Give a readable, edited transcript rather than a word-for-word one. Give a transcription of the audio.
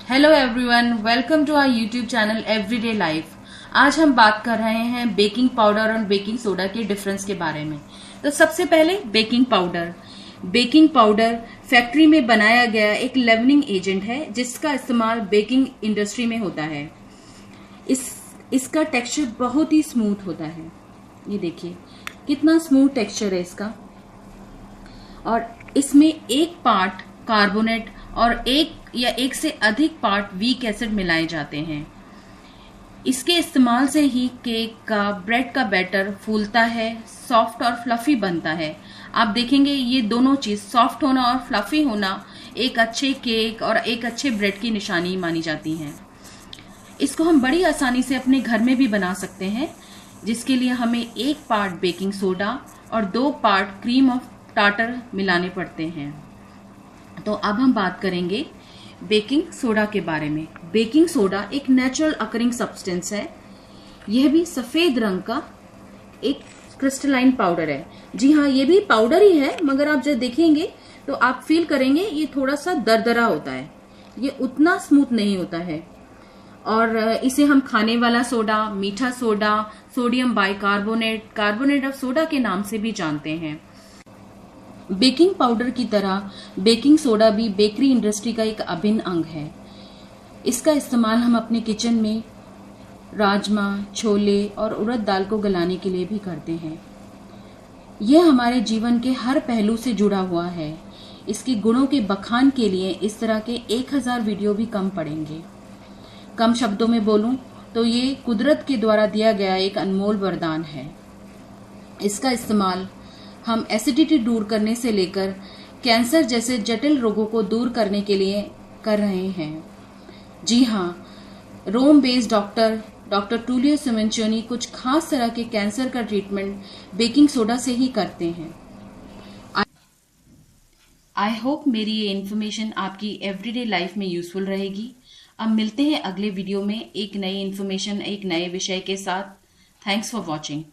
Hello everyone, welcome to our YouTube channel everyday life. आज हम बात कर रहे हैं बेकिंग पाउडर और बेकिंग सोडा के डिफरेंस के बारे में। तो सबसे पहले baking powder. Baking powder factory में बनाया गया एक लेवनिंग एजेंट है जिसका इस्तेमाल बेकिंग इंडस्ट्री में होता है। इसका टेक्सचर बहुत ही स्मूथ होता है। ये देखिए कितना स्मूथ टेक्सचर है इसका। और इसमें एक पार्ट कार्बोनेट और एक से अधिक पार्ट वीक एसिड मिलाए जाते हैं। इसके इस्तेमाल से ही केक का, ब्रेड का बैटर फूलता है, सॉफ्ट और फ्लफी बनता है। आप देखेंगे ये दोनों चीज, सॉफ्ट होना और फ्लफी होना, एक अच्छे केक और एक अच्छे ब्रेड की निशानी मानी जाती हैं। इसको हम बड़ी आसानी से अपने घर में भी बना सकते हैं, जिसके लिए हमें एक पार्ट बेकिंग सोडा और 2 पार्ट क्रीम ऑफ टार्टर मिलाने पड़ते हैं। तो अब हम बात करेंगे बेकिंग सोडा के बारे में। बेकिंग सोडा एक नेचुरल अकरिंग सब्सटेंस है। यह भी सफेद रंग का एक क्रिस्टलाइन पाउडर है। जी हाँ, ये भी पाउडर ही है, मगर आप जब देखेंगे तो आप फील करेंगे ये थोड़ा सा दरदरा होता है, ये उतना स्मूथ नहीं होता है। और इसे हम खाने वाला सोडा, मीठा soda, sodium bicarbonate, carbonate of soda के नाम से भी जानते हैं। बेकिंग पाउडर की तरह बेकिंग सोडा भी बेकरी इंडस्ट्री का एक अभिन्न अंग है। इसका इस्तेमाल हम अपने किचन में राजमा, छोले और उड़द दाल को गलाने के लिए भी करते हैं। यह हमारे जीवन के हर पहलू से जुड़ा हुआ है। इसके गुणों के बखान के लिए इस तरह के 1000 वीडियो भी कम पड़ेंगे। कम शब्दों में बोलूं तो ये कुदरत के द्वारा दिया गया एक अनमोल वरदान है। इसका इस्तेमाल हम एसिडिटी दूर करने से लेकर कैंसर जैसे जटिल रोगों को दूर करने के लिए कर रहे हैं। जी हाँ, रोम बेस्ड डॉक्टर टूलियो सिमेंचियोनी कुछ खास तरह के कैंसर का ट्रीटमेंट बेकिंग सोडा से ही करते हैं। आई होप मेरी ये इन्फॉर्मेशन आपकी एवरीडे लाइफ में यूजफुल रहेगी। अब मिलते हैं अगले वीडियो में एक नई इन्फॉर्मेशन, एक नए विषय के साथ। Thanks for watching.